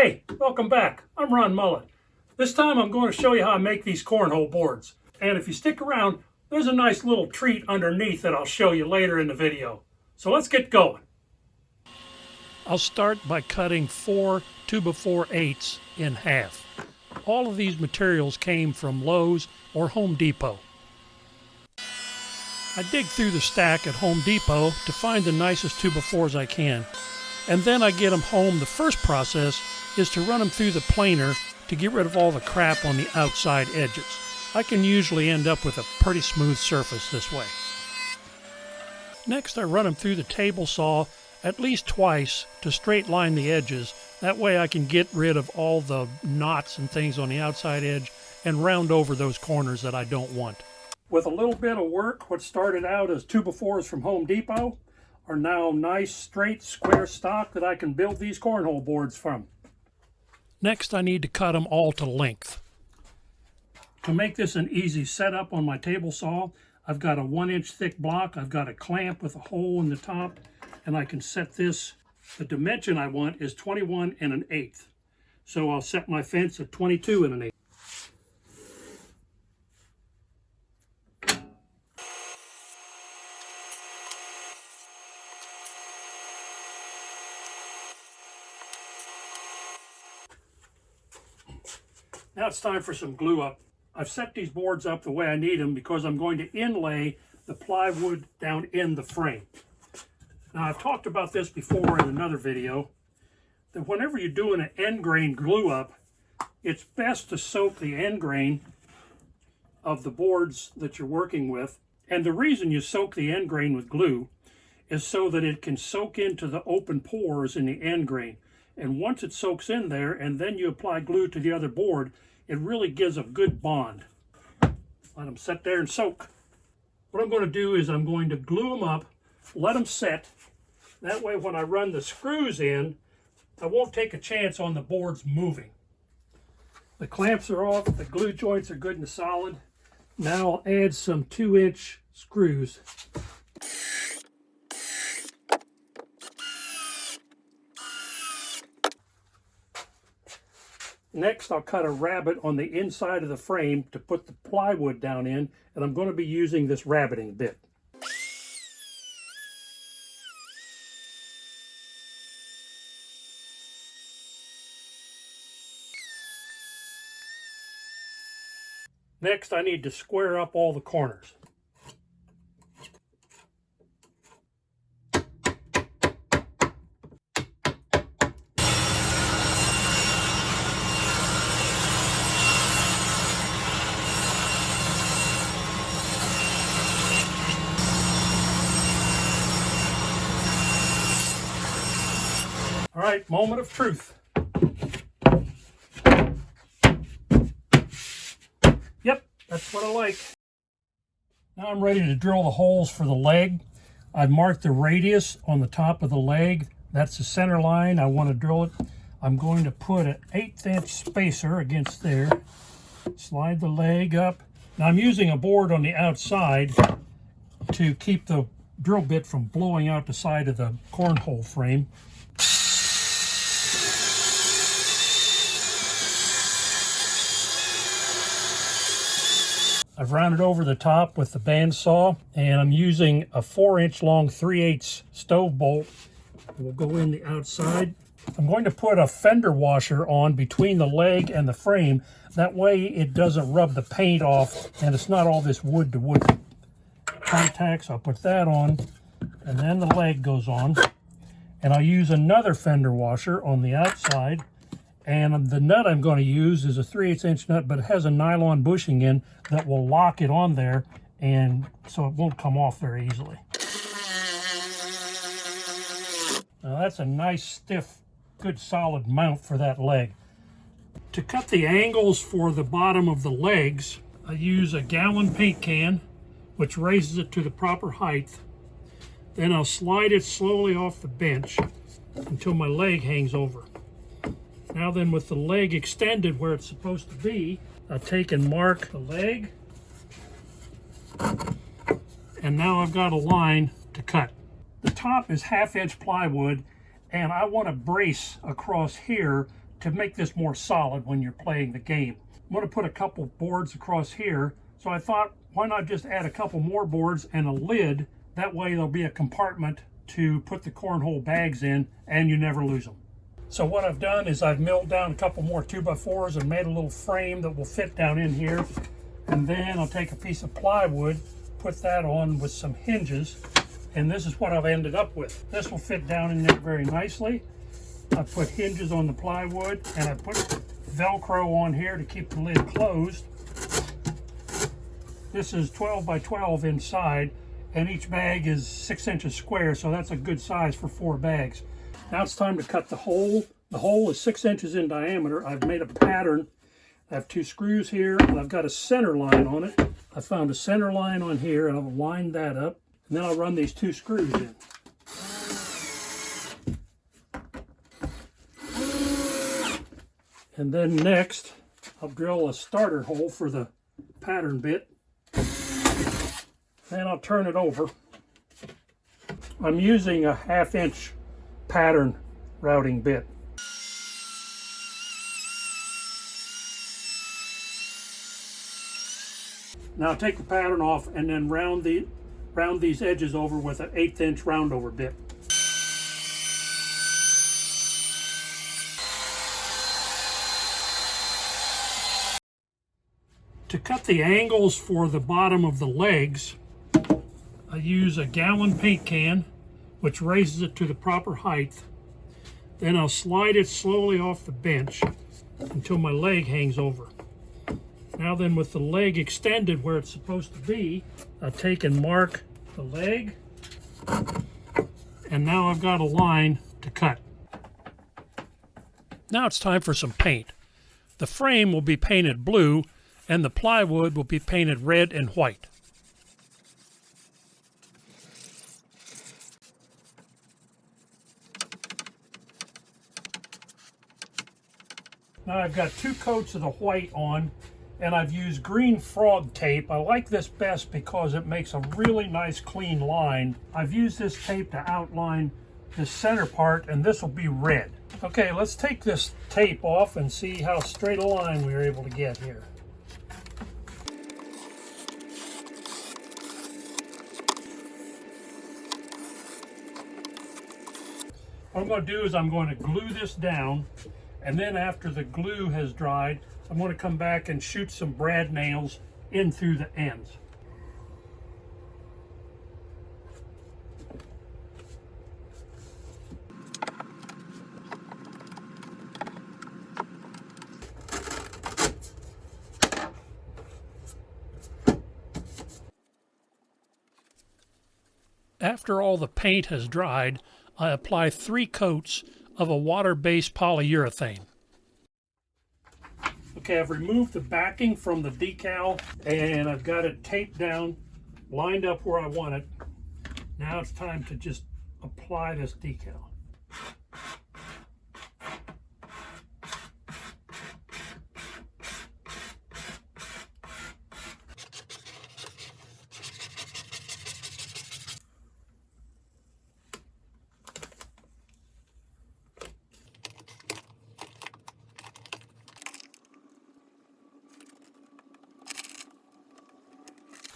Hey, welcome back. I'm Ron Mullet. This time I'm going to show you how I make these cornhole boards. And if you stick around, there's a nice little treat underneath that I'll show you later in the video. So let's get going. I'll start by cutting 4 2x4/8 in half. All of these materials came from Lowe's or Home Depot. I dig through the stack at Home Depot to find the nicest 2x4s I can. And then I get them home. The first process is to run them through the planer to get rid of all the crap on the outside edges. I can usually end up with a pretty smooth surface this way. Next, I run them through the table saw at least twice to straight line the edges. That way I can get rid of all the knots and things on the outside edge and round over those corners that I don't want. With a little bit of work, what started out as 2x4s from Home Depot are now nice, straight, square stock that I can build these cornhole boards from. Next, I need to cut them all to length. To make this an easy setup on my table saw, I've got a 1-inch thick block. I've got a clamp with a hole in the top, and I can set this. The dimension I want is 21 1/8. So I'll set my fence at 22 1/8. Now it's time for some glue up. I've set these boards up the way I need them because I'm going to inlay the plywood down in the frame. Now I've talked about this before in another video, that whenever you're doing an end grain glue up, it's best to soak the end grain of the boards that you're working with. And the reason you soak the end grain with glue is so that it can soak into the open pores in the end grain. And once it soaks in there and then you apply glue to the other board, it really gives a good bond. Let them sit there and soak. What I'm going to do is I'm going to glue them up, let them set. That way when I run the screws in, I won't take a chance on the boards moving. The clamps are off, the glue joints are good and solid. Now I'll add some 2-inch screws. Next, I'll cut a rabbet on the inside of the frame to put the plywood down in, and I'm going to be using this rabbeting bit. Next, I need to square up all the corners. All right, moment of truth. Yep, that's what I like. Now I'm ready to drill the holes for the leg. I've marked the radius on the top of the leg. That's the center line. I want to drill it. I'm going to put an 1/8-inch spacer against there. Slide the leg up. Now I'm using a board on the outside to keep the drill bit from blowing out the side of the cornhole frame. I've rounded over the top with the bandsaw, and I'm using a 4-inch long 3/8 stove bolt. We'll go in the outside. I'm going to put a fender washer on between the leg and the frame. That way it doesn't rub the paint off and it's not all this wood to wood contact. So I'll put that on, and then the leg goes on. And I'll use another fender washer on the outside. And the nut I'm going to use is a 3/8-inch nut, but it has a nylon bushing in that will lock it on there, and so it won't come off very easily. Now that's a nice, stiff, good solid mount for that leg. To cut the angles for the bottom of the legs, I use a gallon paint can, which raises it to the proper height. Then I'll slide it slowly off the bench until my leg hangs over. Now then, with the leg extended where it's supposed to be, I'll take and mark the leg. And now I've got a line to cut. The top is 1/2-inch plywood, and I want to brace across here to make this more solid when you're playing the game. I'm going to put a couple boards across here, so I thought, why not just add a couple more boards and a lid? That way there'll be a compartment to put the cornhole bags in and you never lose them. So what I've done is I've milled down a couple more 2x4s and made a little frame that will fit down in here. And then I'll take a piece of plywood, put that on with some hinges, and this is what I've ended up with. This will fit down in there very nicely. I put hinges on the plywood and I put Velcro on here to keep the lid closed. This is 12 by 12 inside, and each bag is 6 inches square, so that's a good size for 4 bags. Now it's time to cut the hole. The hole is 6 inches in diameter. I've made a pattern. I have 2 screws here, and I've got a center line on it. I found a center line on here, and I'll line that up, and then I'll run these 2 screws in. And then next, I'll drill a starter hole for the pattern bit. Then I'll turn it over. I'm using a 1/2 inch pattern routing bit. Now take the pattern off and then round these edges over with an 1/8 inch roundover bit. To cut the angles for the bottom of the legs, I use a gallon paint can, which raises it to the proper height. Then I'll slide it slowly off the bench until my leg hangs over. Now then, with the leg extended where it's supposed to be, I'll take and mark the leg. And now I've got a line to cut. Now it's time for some paint. The frame will be painted blue and the plywood will be painted red and white. Now I've got 2 coats of the white on, and I've used green frog tape. I like this best because it makes a really nice clean line. I've used this tape to outline the center part, and this will be red. Okay, let's take this tape off and see how straight a line we were able to get here. What I'm going to do is I'm going to glue this down, and then after the glue has dried, I'm going to come back and shoot some brad nails in through the ends. After all the paint has dried, I apply 3 coats of a water-based polyurethane. Okay, I've removed the backing from the decal and I've got it taped down, lined up where I want it. Now it's time to just apply this decal.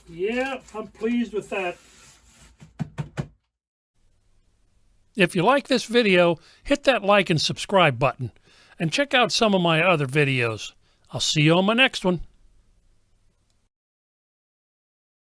Yeah, I'm pleased with that. If you like this video, hit that like and subscribe button, and check out some of my other videos. I'll see you on my next one.